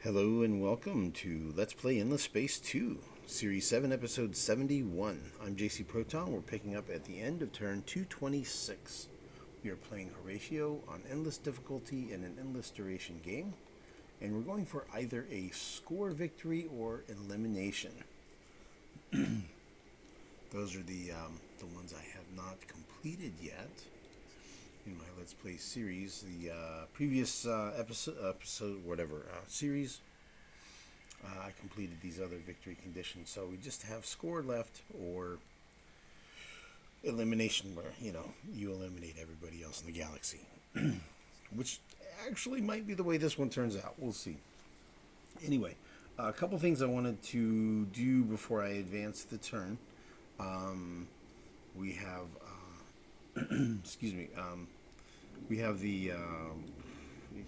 Hello and welcome to Let's Play Endless Space 2, Series 7, Episode 71. I'm JC Proton. We're picking up at the end of turn 226. We are playing Horatio on Endless Difficulty in an Endless Duration game, and we're going for either a score victory or elimination. Those are the ones I have not completed yet in my Let's Play series. The previous series, I completed these other victory conditions. So we just have score left or elimination, where you eliminate everybody else in the galaxy, which actually might be the way this one turns out. We'll see. Anyway, a couple things I wanted to do before I advance the turn. We have excuse me. We have the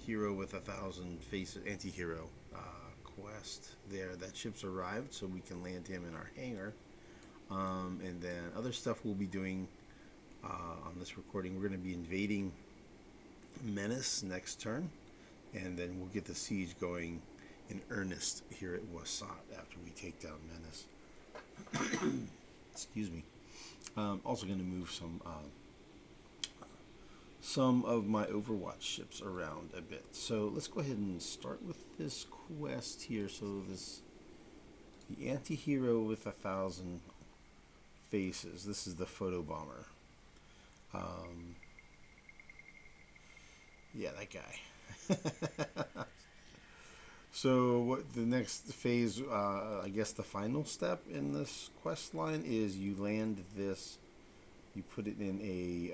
hero with 1,000 faces, anti-hero quest there. That ship's arrived, so we can land him in our hangar. And then other stuff we'll be doing on this recording. We're going to be invading Menys next turn, and then we'll get the siege going in earnest here at Wasat after we take down Menys. Excuse me. Also going to move some of my Overwatch ships around a bit. So let's go ahead and start with this quest here. So the anti-hero with 1,000 faces. This is the Photobomber. Yeah, that guy. So what the next phase, I guess the final step in this quest line is you land this, you put it in a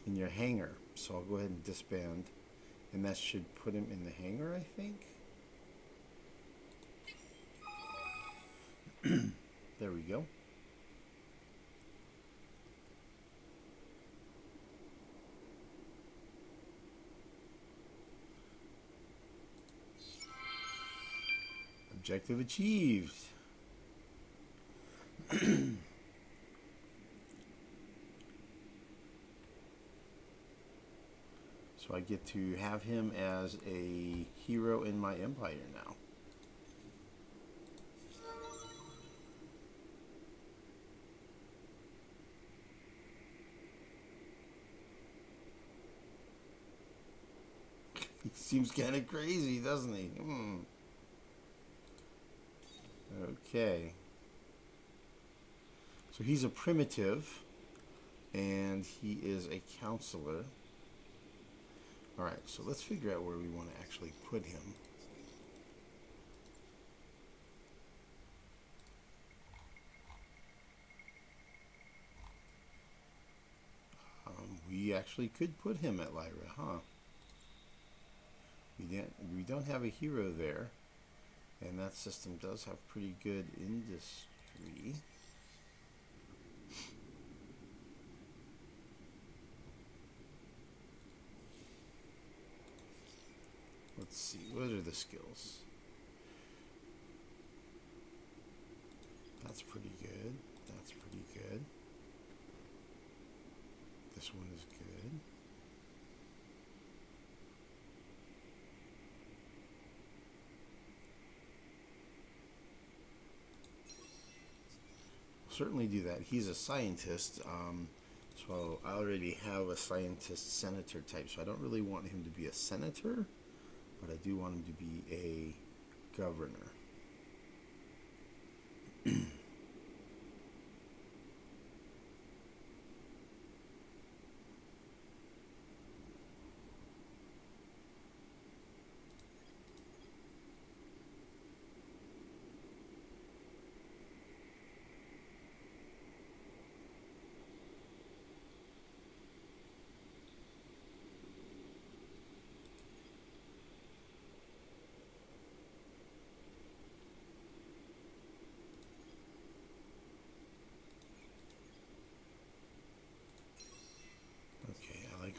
in your hangar. So I'll go ahead and disband, and that should put him in the hangar, I think. There we go. Objective achieved. So I get to have him as a hero in my empire now. He seems kind of crazy, doesn't he? Okay. So he's a primitive, and he is a counselor. Alright, so let's figure out where we want to actually put him. We actually could put him at Lyra, huh? We don't have a hero there, and that system does have pretty good industry. Let's see, what are the skills? That's pretty good. That's pretty good. This one is good. We'll certainly do that. He's a scientist, so I already have a scientist senator type, so I don't really want him to be a senator, but I do want him to be a governor.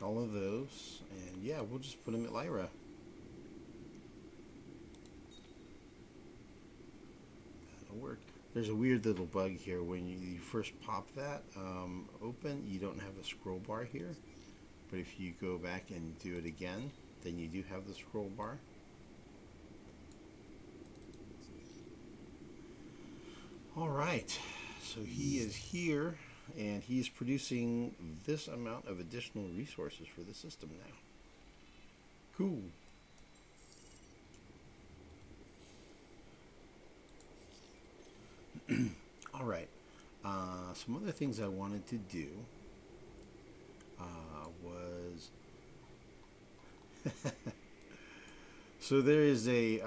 All of those, and yeah, we'll just put him at Lyra. That'll work. There's a weird little bug here. When you first pop that open, you don't have a scroll bar here, but if you go back and do it again, then you do have the scroll bar. All right, so he is here, and he's producing this amount of additional resources for the system now. Cool. All right. Some other things I wanted to do was so there is a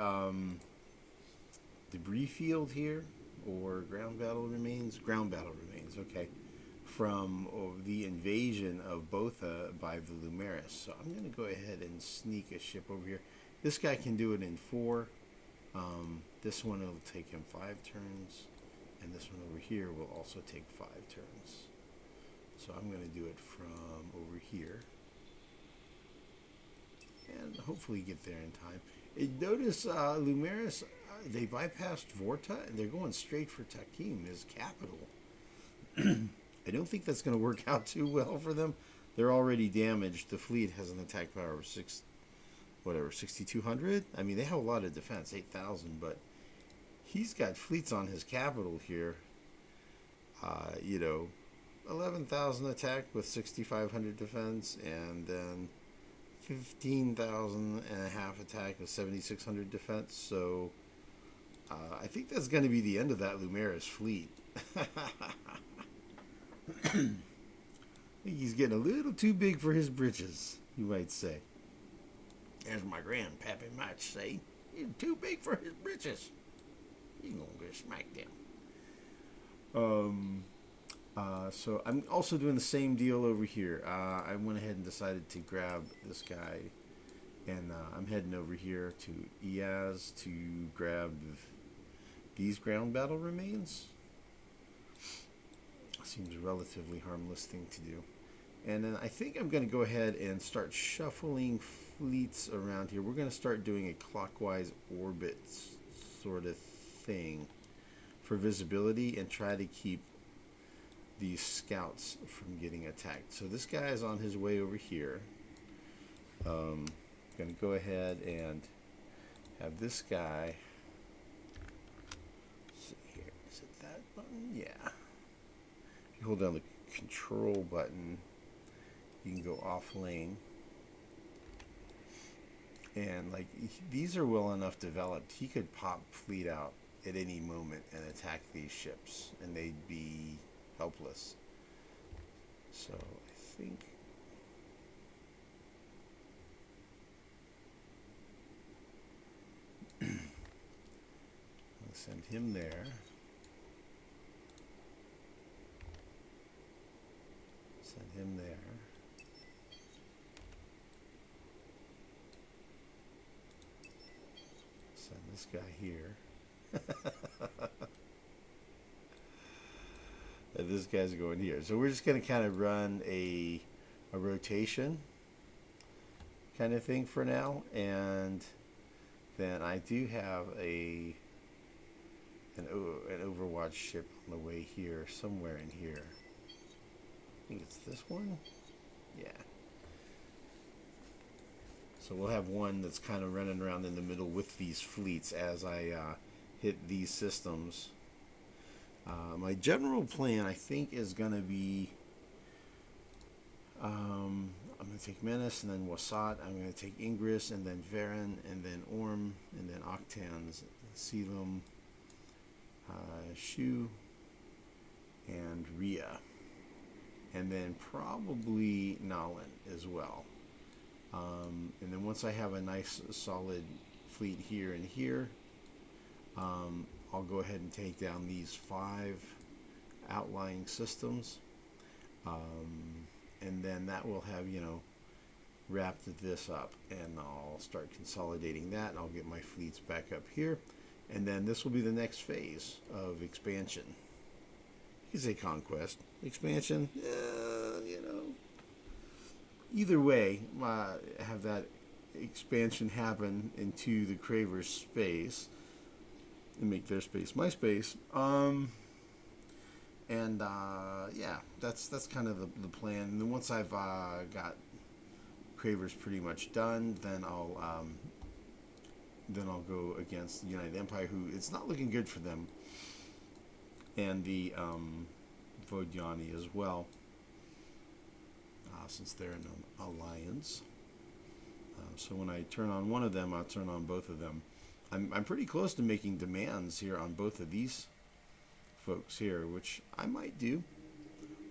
debris field here, or ground battle remains. Ground battle remains. Okay, from the invasion of Botha by the Lumeris. So I'm going to go ahead and sneak a ship over here. This guy can do it in 4. This one will take him 5 turns, and this one over here will also take 5 turns. So I'm going to do it from over here, and hopefully get there in time. Notice Lumeris, they bypassed Vorta, and they're going straight for Takim, his capital. I don't think that's going to work out too well for them. They're already damaged. The fleet has an attack power of 6,200. I mean, they have a lot of defense, 8,000, but he's got fleets on his capital here. 11,000 attack with 6,500 defense, and then 15,000 and a half attack with 7,600 defense. So I think that's going to be the end of that Lumeris fleet. I think he's getting a little too big for his britches, you might say. As my grandpappy might say, he's too big for his britches. He's going to get smacked down. So I'm also doing the same deal over here. I went ahead and decided to grab this guy, and I'm heading over here to Iaz to grab these ground battle remains. Seems a relatively harmless thing to do. And then I think I'm going to go ahead and start shuffling fleets around here. We're going to start doing a clockwise orbit sort of thing for visibility, and try to keep these scouts from getting attacked. So this guy is on his way over here. Going to go ahead and have this guy. Let's see here. Is it that button? Yeah. If you hold down the control button, you can go off lane. And like, these are well enough developed. He could pop fleet out at any moment and attack these ships, and they'd be helpless. So I think I'll send him there. Send him there. Send this guy here. And this guy's going here. So we're just going to kind of run a rotation kind of thing for now. And then I do have an Overwatch ship on the way here, somewhere in here. I think it's this one. Yeah. So we'll have one that's kind of running around in the middle with these fleets as I hit these systems. My general plan, I think, is going to be I'm going to take Menys, and then Wasat. I'm going to take Ingress, and then Varen, and then Orm, and then Octans, Selim, Shu, and Rhea. And then probably Nalin as well. And then once I have a nice solid fleet here and here, I'll go ahead and take down these 5 outlying systems. And then that will have, wrapped this up. And I'll start consolidating that, and I'll get my fleets back up here. And then this will be the next phase of expansion. You can say conquest. Expansion, either way, have that expansion happen into the Cravers space and make their space my space. Yeah, that's kind of the plan. And then once I've got Cravers pretty much done, then I'll go against the United Empire, who it's not looking good for them. and the Vodiani as well, since they're in an alliance. So when I turn on one of them, I'll turn on both of them. I'm pretty close to making demands here on both of these folks here, which I might do.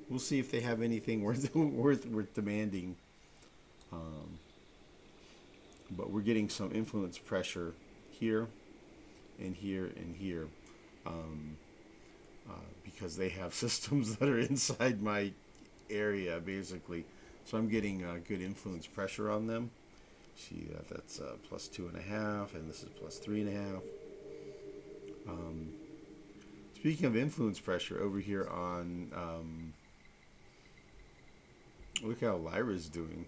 We'll see if they have anything worth demanding. But we're getting some influence pressure here and here and here, because they have systems that are inside my area, basically. So I'm getting good influence pressure on them. See that's plus 2.5, and this is plus 3.5. Speaking of influence pressure, over here on look how Lyra's doing.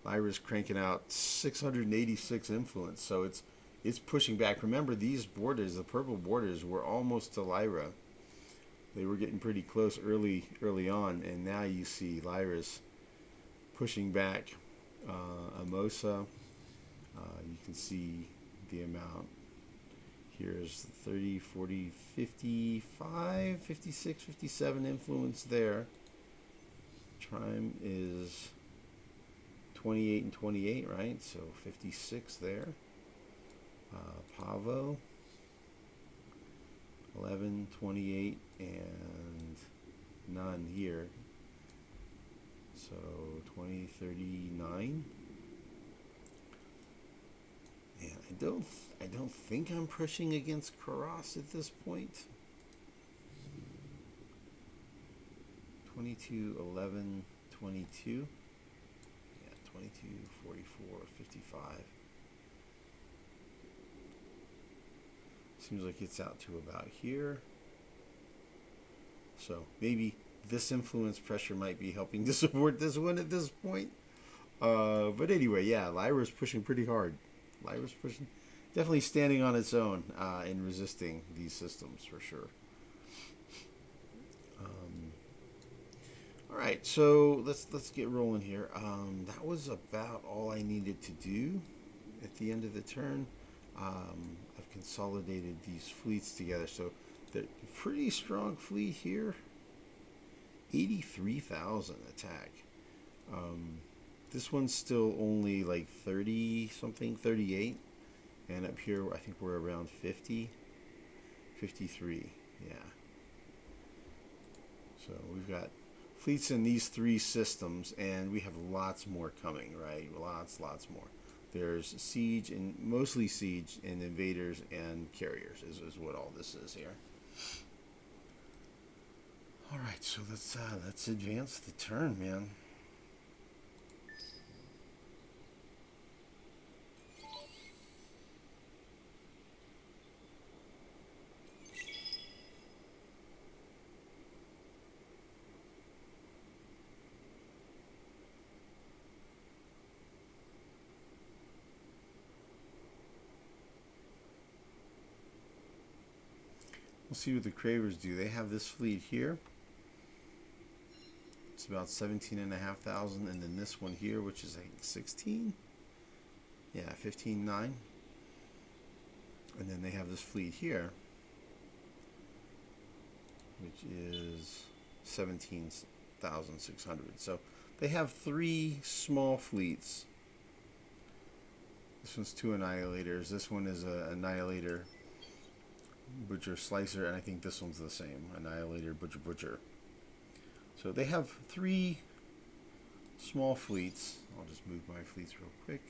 Lyra's cranking out 686 influence, so it's pushing back. Remember, these borders, the purple borders, were almost to Lyra. They were getting pretty close early on, and now you see Lyra's pushing back. Amosa, you can see the amount. Here's 30, 40, 55, 56, 57 influence there. Trime is 28 and 28, right? So 56 there. Pavo, 11, 28, and none here. So 20, 39. And I don't think I'm pushing against Karas at this point. 22, 11, 22. Yeah, 22, 44, 55. Seems like it's out to about here. So maybe this influence pressure might be helping to support this one at this point. But anyway, yeah, Lyra's pushing pretty hard. Lyra's pushing, definitely standing on its own and resisting these systems for sure. All right, so let's get rolling here. That was about all I needed to do at the end of the turn. I've consolidated these fleets together, so the pretty strong fleet here. 83,000 attack. This one's still only like 30 something, 38, and up here I think we're around 50, 53. Yeah. So we've got fleets in these three systems, and we have lots more coming, right? Lots more. There's siege, and mostly siege, and invaders and carriers is what all this is here. All right, so let's advance the turn, man. We'll see what the Cravers do. They have this fleet here. It's about 17,500, and then this one here, which is I think 16. Yeah, 15,900. And then they have this fleet here, which is 17,600. So they have three small fleets. This one's two Annihilators. This one is an Annihilator, Butcher, Slicer, and I think this one's the same. Annihilator, Butcher, Butcher. So they have three small fleets. I'll just move my fleets real quick.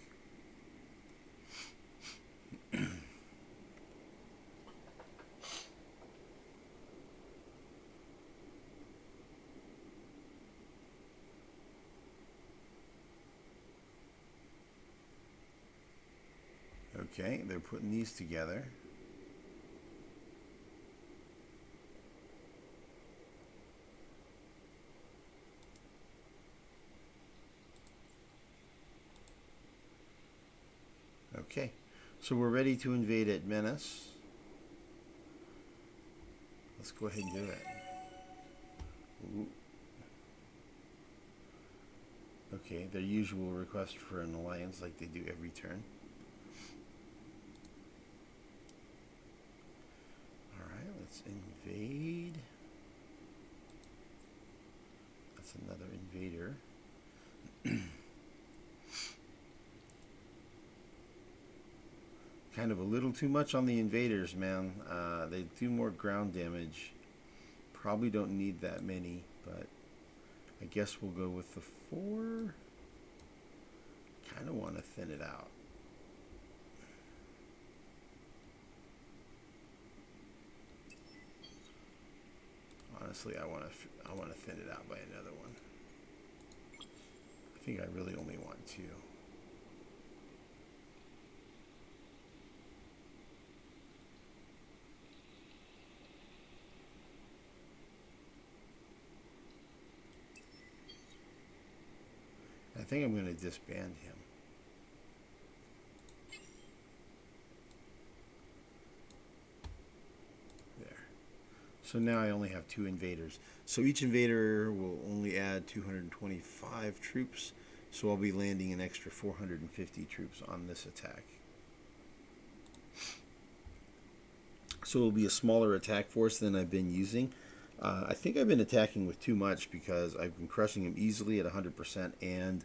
Okay, they're putting these together. Okay, so we're ready to invade at Menys. Let's go ahead and do it. Ooh. Okay, their usual request for an alliance like they do every turn. Alright, let's invade. invader. Kind of a little too much on the invaders, man. They do more ground damage. Probably don't need that many, but I guess we'll go with the 4. Kind of want to thin it out. Honestly, I want to thin it out by another one. I think I really only want 2. I think I'm going to disband him. There. So now I only have 2 invaders. So each invader will only add 225 troops. So I'll be landing an extra 450 troops on this attack. So it'll be a smaller attack force than I've been using. I think I've been attacking with too much because I've been crushing him easily at 100%, and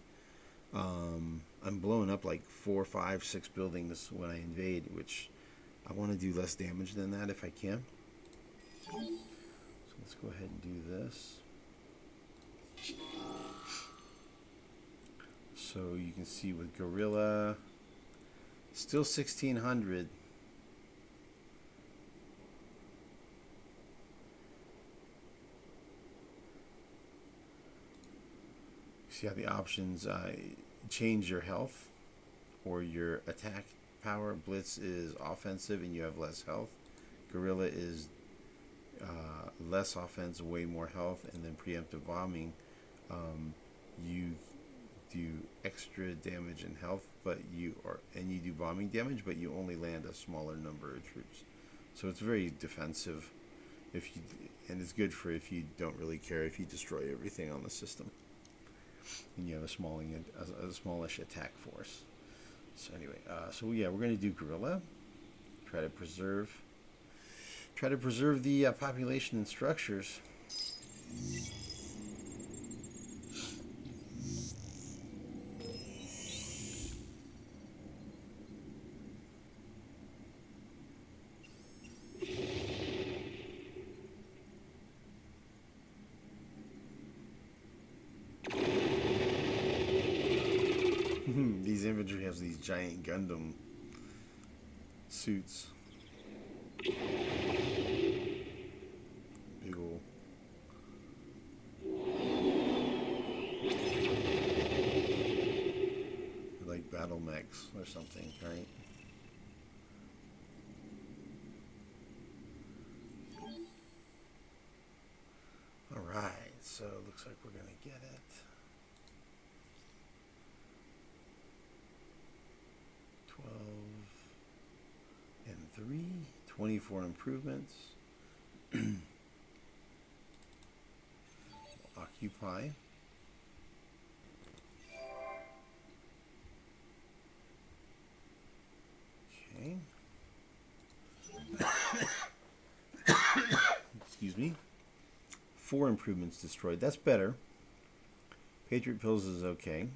I'm blowing up like 4, 5, 6 buildings when I invade, which I want to do less damage than that if I can. So let's go ahead and do this. So you can see with Gorilla, still 1600. See how the options change your health or your attack power. Blitz is offensive and you have less health. Gorilla is less offense, way more health, and then preemptive bombing. You do extra damage and health, but you do bombing damage, but you only land a smaller number of troops. So it's very defensive. And it's good for if you don't really care if you destroy everything on the system. And you have a smallish attack force. So anyway, so yeah, we're going to do Gorilla. Try to preserve the population and structures. These infantry has these giant Gundam suits. Big ol' like battle mechs or something, right? Alright, so it looks like we're gonna get it. 12 and 3, 24 improvements. Occupy. Okay. Excuse me. 4 improvements destroyed. That's better. Patriot Pills is okay.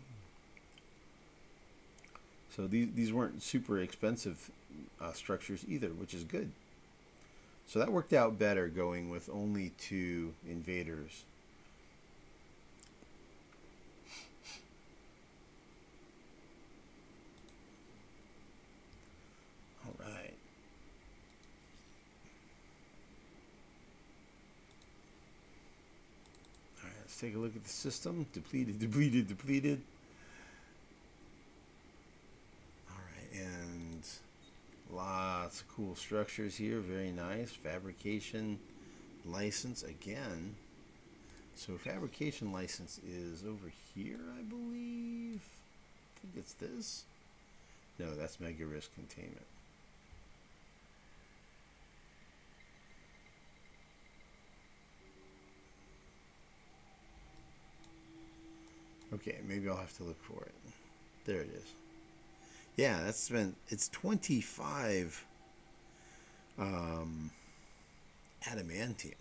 So these weren't super expensive structures either, which is good. So that worked out better going with only 2 invaders. All right. All right, let's take a look at the system. Depleted, depleted, depleted. And lots of cool structures here. Very nice. Fabrication license again. So fabrication license is over here, I believe. I think it's this. No, that's mega risk containment. Okay, maybe I'll have to look for it. There it is. Yeah, it's 25 adamantium.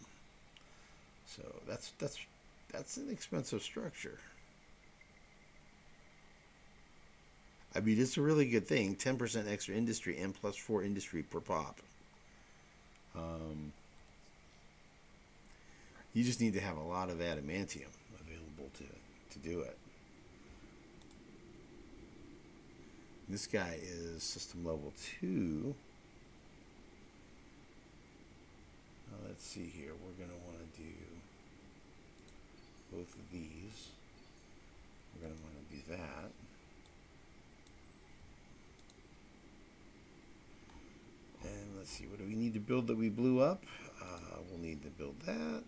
So that's That's an expensive structure. I mean, it's a really good thing. 10% extra industry and plus 4 industry per pop. You just need to have a lot of adamantium available to do it. This guy is system level 2. Let's see here. We're going to want to do both of these. We're going to want to do that. And let's see, what do we need to build that we blew up? We'll need to build that.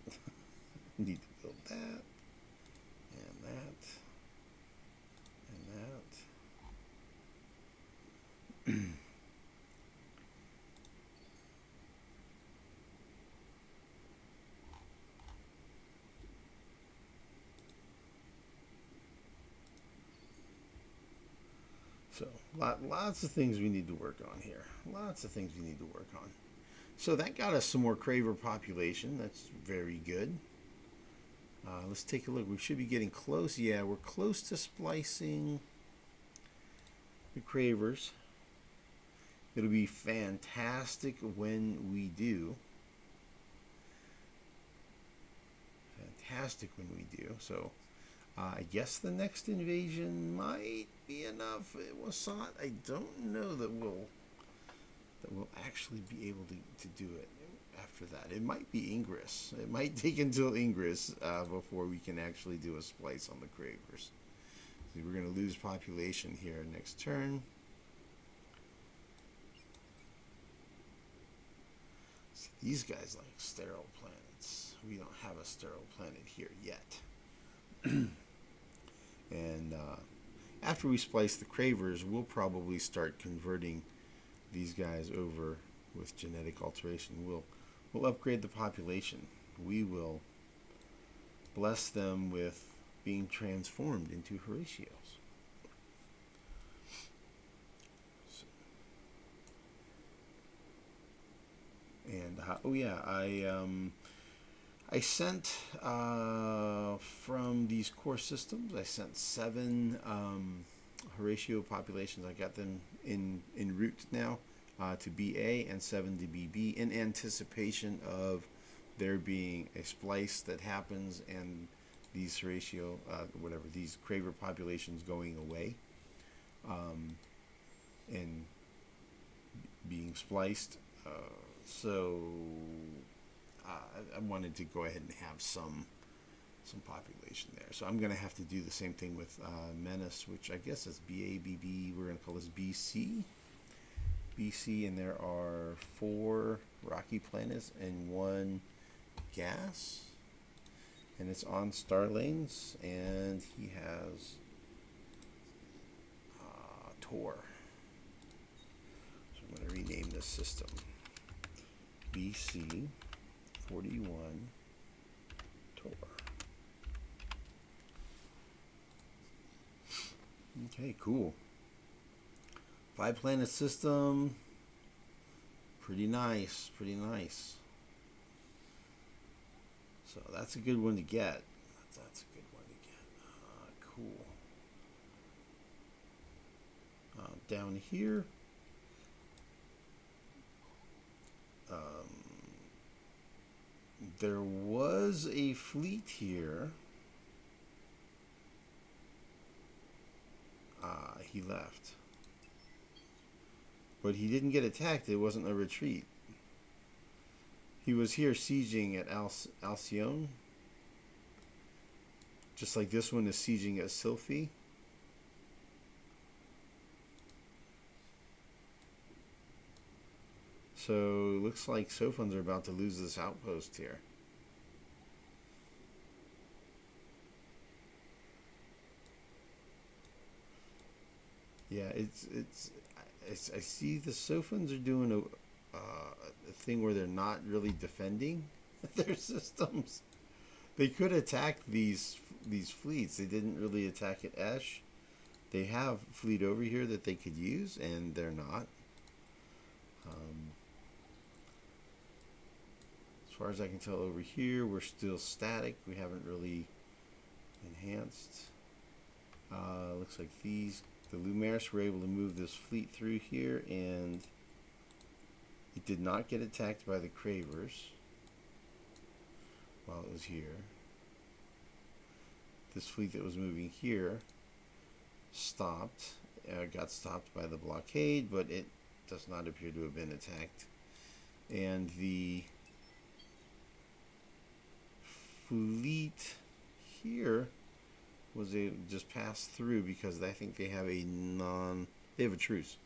Need to build that. And that. And that. So, lots of things we need to work on here. Lots of things we need to work on. So that got us some more Craver population. That's very good. Let's take a look. We should be getting close. Yeah, we're close to splicing the Cravers. It'll be fantastic when we do. Fantastic when we do. So I guess the next invasion might be enough. Wasat, I don't know that we'll actually be able to do it after that. It might be Ingress. It might take until Ingress before we can actually do a splice on the Cravers. So we're going to lose population here next turn. See, these guys like sterile planets. We don't have a sterile planet here yet. And after we splice the Cravers, we'll probably start converting these guys over with genetic alteration. We'll upgrade the population. We will bless them with being transformed into Horatios. And oh yeah, I sent from these core systems. I sent 7 Horatio populations. I got them in route now to BA and 7 to BB in anticipation of there being a splice that happens and these Horatio, these Craver populations going away and being spliced. So I wanted to go ahead and have some population there. So I'm going to have to do the same thing with Menys, which I guess is BABB. We're going to call this BC. BC, and there are 4 rocky planets and 1 gas. And it's on star lanes, and he has Tor. So I'm going to rename this system BC 41 Tor. Okay, cool. 5-planet system. Pretty nice, pretty nice. So that's a good one to get. That's a good one to get. Cool. Down here, there was a fleet here. He left. But he didn't get attacked. It wasn't a retreat. He was here sieging at Alcyone. Just like this one is sieging at Sylphi. So it looks like Sophons are about to lose this outpost here. Yeah, I see the Sophons are doing a thing where they're not really defending their systems. They could attack these fleets. They didn't really attack at Esh. They have fleet over here that they could use, and they're not. As far as I can tell over here, we're still static. We haven't really enhanced. Looks like the Lumaris were able to move this fleet through here, and it did not get attacked by the Cravers while it was here. This fleet that was moving here stopped, got stopped by the blockade, but it does not appear to have been attacked. And the fleet here was able to just pass through because I think they have a truce.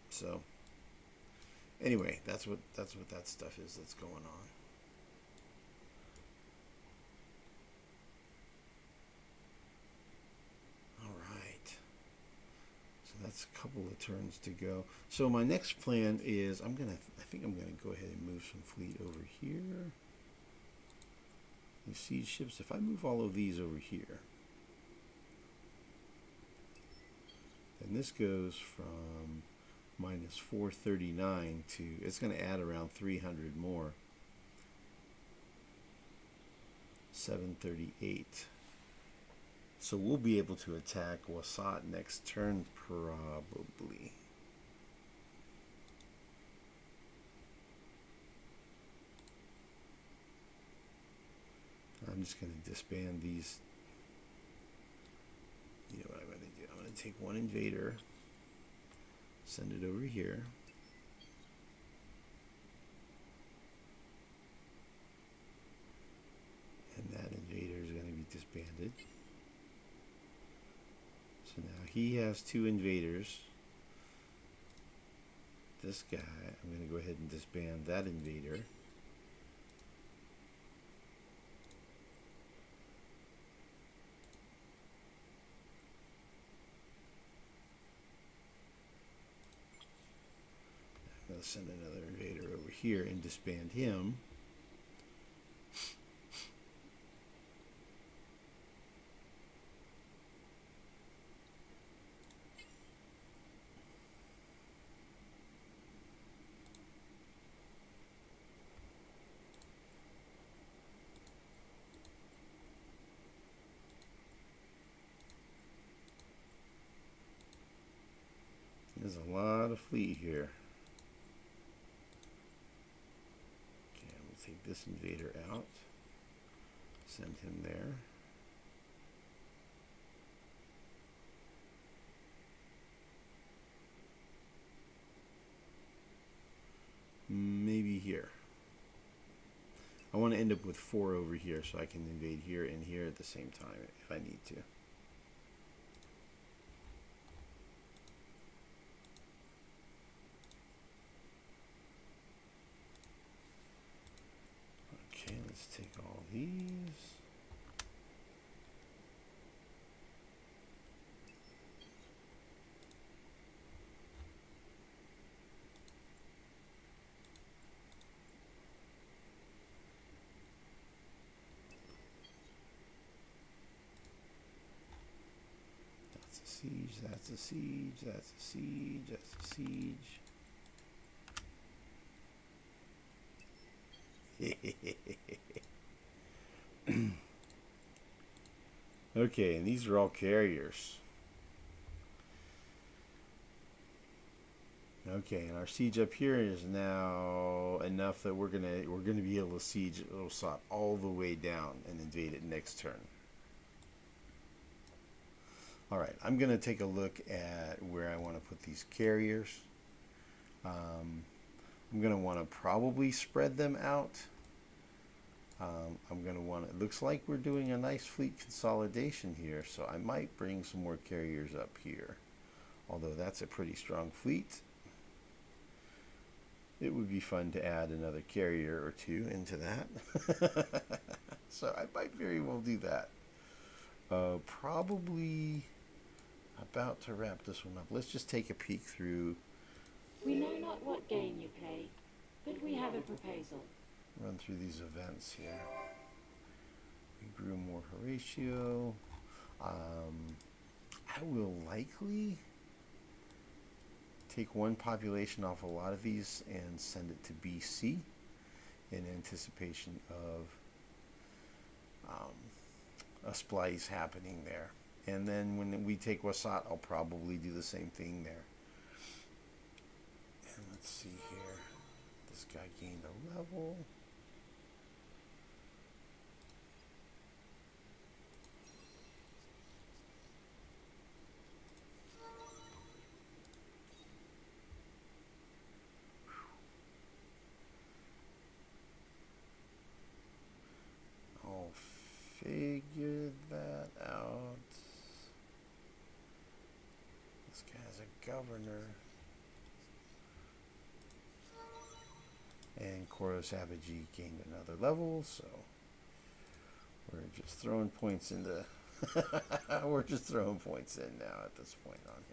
So anyway, that's what that stuff is that's going on. All right. So that's a couple of turns to go. So my next plan is I think I'm gonna go ahead and move some fleet over here. These siege ships, if I move all of these over here, then this goes from minus 439 to, it's going to add around 300 more. 738. So we'll be able to attack Wasat next turn, probably. I'm just going to disband these. You know what I'm going to do? I'm going to take one invader, send it over here. And that invader is going to be disbanded. So now he has 2 invaders. This guy, I'm going to go ahead and disband that invader. I'm going to send another invader over here and disband him. There's a lot of fleet here. Okay, I'm going to take this invader out. Send him there. Maybe here. I want to end up with 4 over here so I can invade here and here at the same time if I need to. Okay, let's take all these. That's a siege, that's a siege, that's a siege, that's a siege. Okay, and these are all carriers. Okay, and our siege up here is now enough that we're gonna be able to siege Wasat all the way down and invade it next turn. All right, I'm gonna take a look at where I want to put these carriers. I'm gonna want to probably spread them out. I'm going to want it looks like we're doing a nice fleet consolidation here, so I might bring some more carriers up here. Although that's a pretty strong fleet. It would be fun to add another carrier or 2 into that. So I might very well do that. Probably about to wrap this one up. Let's just take a peek through. We know not what game you play, but we have a proposal. Run through these events here. We grew more Horatio. I will likely take one population off a lot of these and send it to BC in anticipation of a splice happening there. And then when we take Wasat, I'll probably do the same thing there. And let's see here. This guy gained a level. I'll figure that out. This guy's a governor. And Koros Savagey gained another level, so we're just throwing points into we're just throwing points in now at this point on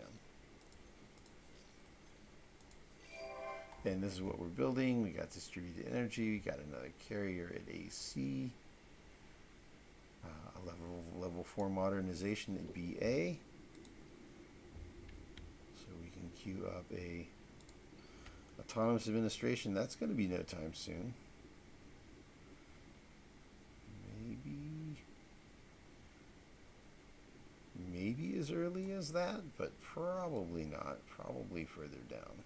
him. And this is what we're building. We got distributed energy, we got another carrier at AC, a level 4 modernization at BA. So we can queue up a autonomous administration. That's going to be no time soon. Maybe as early as that, but probably not. Probably further down.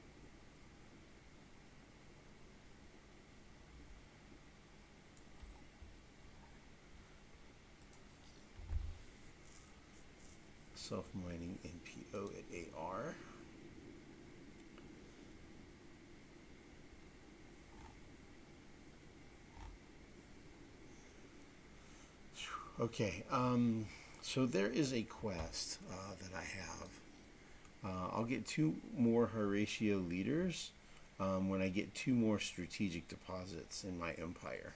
Self-mining NPO at AR. Okay, so there is a quest that I have. I'll get 2 more Horatio leaders when I get 2 more strategic deposits in my empire.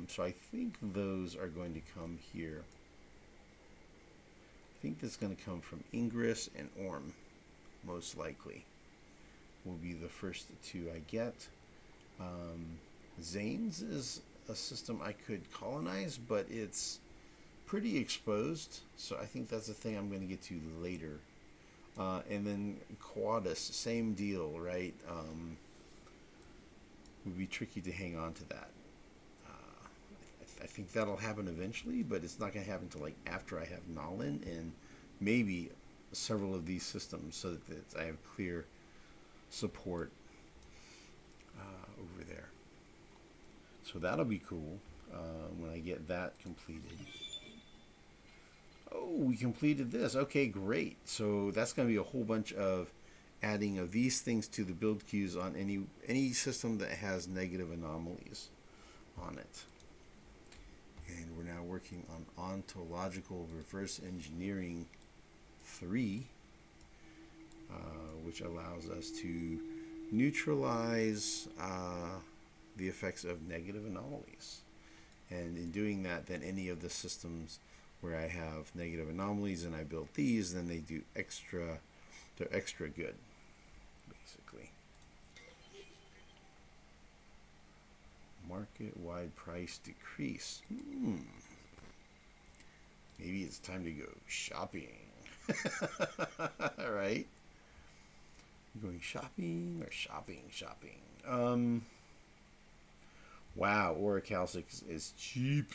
So I think those are going to come here. I think that's going to come from Ingress and Orm, most likely. Will be the first 2 I get. Zane's is a system I could colonize, but it's pretty exposed, so I think that's a thing I'm going to get to later. And then Quadus, same deal, right? Would be tricky to hang on to that. I think that'll happen eventually, but it's not going to happen until like after I have Nalin and maybe several of these systems, so that I have clear support over there. So that'll be cool when I get that completed. Oh, we completed this. Okay, great. So that's going to be a whole bunch of adding of these things to the build queues on any system that has negative anomalies on it. And we're now working on ontological reverse engineering 3, which allows us to neutralize the effects of negative anomalies. And in doing that, then any of the systems where I have negative anomalies and I built these, then they do extra, they're extra good, basically. Market-wide price decrease. Maybe it's time to go shopping. All right. Going shopping or shopping? Wow, Orichalcix is cheap.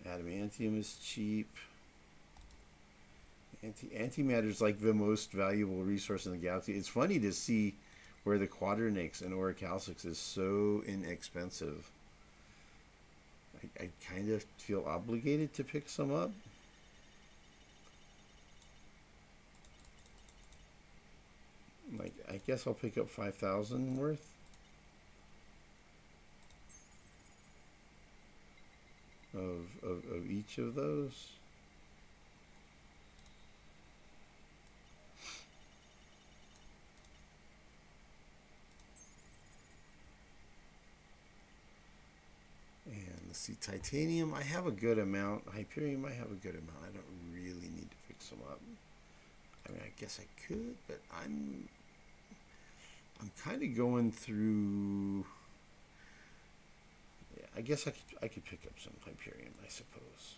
Adamantium is cheap. Antimatter is like the most valuable resource in the galaxy. It's funny to see where the Quadernix and Orichalcix is so inexpensive. I kind of feel obligated to pick some up. Like, I guess I'll pick up 5,000 worth. Of each of those. And let's see, titanium, I have a good amount. Hyperium, I have a good amount. I don't really need to fix them up. I mean, I guess I could, but I'm kind of going through. Yeah, I guess I could pick up some Hyperium, I suppose.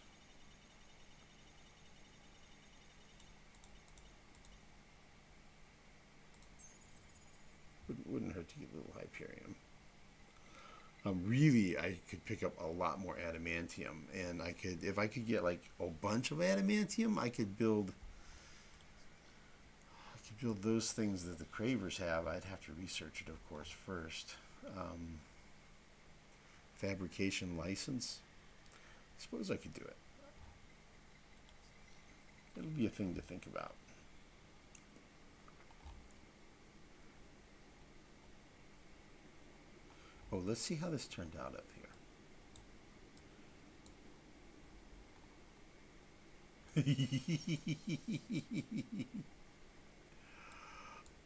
Wouldn't hurt to get a little Hyperium. Imperium. Really, I could pick up a lot more adamantium, and I could, if I could get like a bunch of adamantium, I could build those things that the Cravers have. I'd have to research it, of course, first. Fabrication license. I suppose I could do it. It'll be a thing to think about. Oh, let's see how this turned out up here.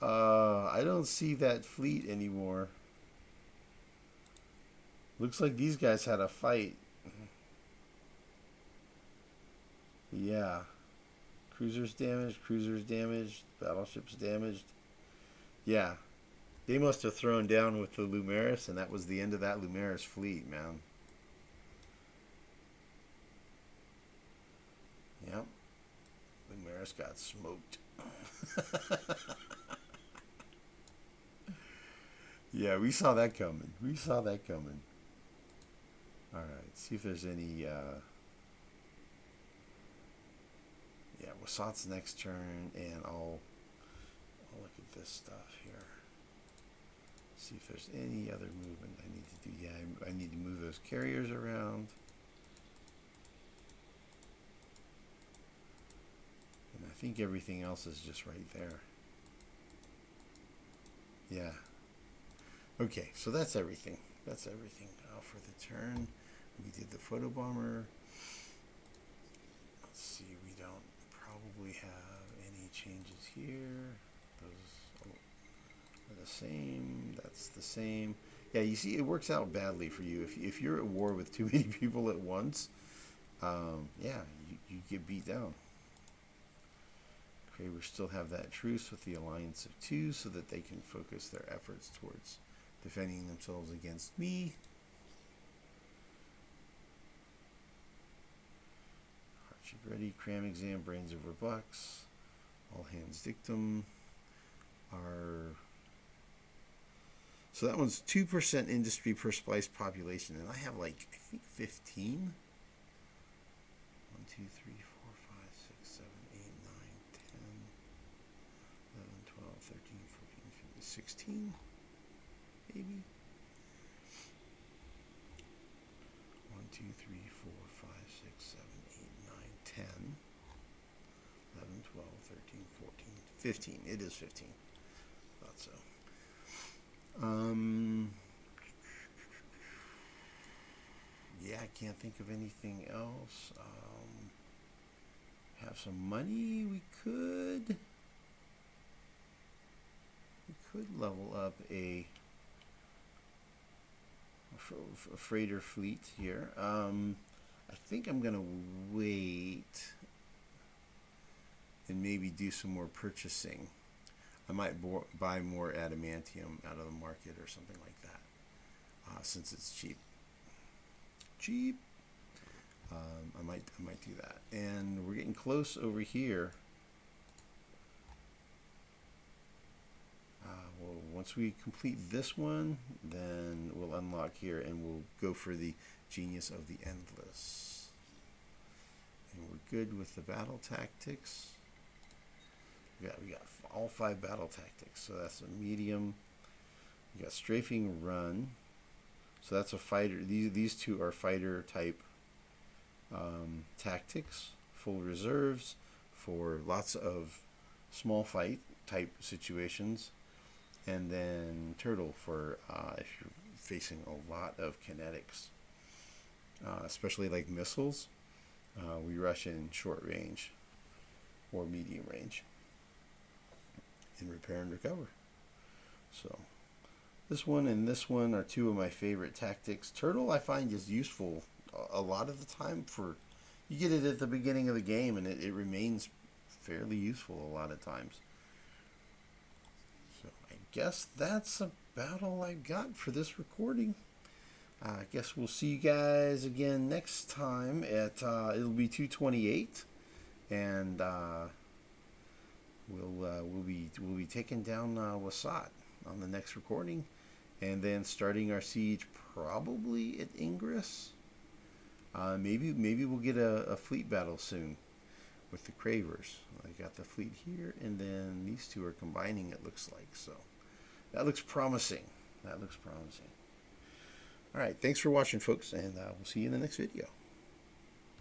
I don't see that fleet anymore. Looks like these guys had a fight. Yeah. Cruisers damaged, battleships damaged. Yeah. They must have thrown down with the Lumeris, and that was the end of that Lumeris fleet, man. Yep. Lumeris got smoked. Yeah, we saw that coming. Alright, see if there's any... Yeah, Wasat's next turn, and I'll look at this stuff here. See if there's any other movement I need to do. Yeah, I need to move those carriers around. And I think everything else is just right there. Yeah. Okay, so that's everything. That's everything. For the turn, we did the Photobomber. Let's see, we don't probably have any changes here. Those are the same. That's the same. Yeah, you see, it works out badly for you. If you're at war with too many people at once, yeah, you get beat down. Cravers still have that truce with the Alliance of Two so that they can focus their efforts towards defending themselves against me. Hardship ready, cram exam, brains over bucks. All hands dictum. So that one's 2% industry per splice population, and I have like, I think 15. 1, 2, 3, 4, 5, 6, 7, 8, 9, 10, 11, 12, 13, 14, 15, 16, maybe. 1, 2, 3, 4, 5, 6, 7, 8, 9, 10, 11, 12, 13, 14, 15. It is 15. Thought so. Yeah, I can't think of anything else. Have some money. We could level up a freighter fleet here. I think I'm gonna wait and maybe do some more purchasing. I might buy more adamantium out of the market or something like that, since it's cheap. I might do that. And we're getting close over here. Well, once we complete this one, then we'll unlock here, and we'll go for the Genius of the Endless. And we're good with the battle tactics. We got all 5 battle tactics. So that's a medium. We got strafing run. So that's a fighter. These two are fighter type tactics. Full reserves for lots of small fight type situations. And then turtle for if you're facing a lot of kinetics. Especially like missiles. We rush in short range or medium range. And repair and recover. So this one and this one are 2 of my favorite tactics. Turtle I find is useful a lot of the time. For you get it at the beginning of the game, and it remains fairly useful a lot of times. So I guess that's about all I got for this recording. I guess we'll see you guys again next time at it'll be 228, and we'll be taking down Wasat on the next recording, and then starting our siege probably at Ingress. Maybe we'll get a fleet battle soon with the Cravers. I got the fleet here, and then these two are combining, it looks like. So that looks promising. That looks promising. All right, thanks for watching, folks, and we'll see you in the next video.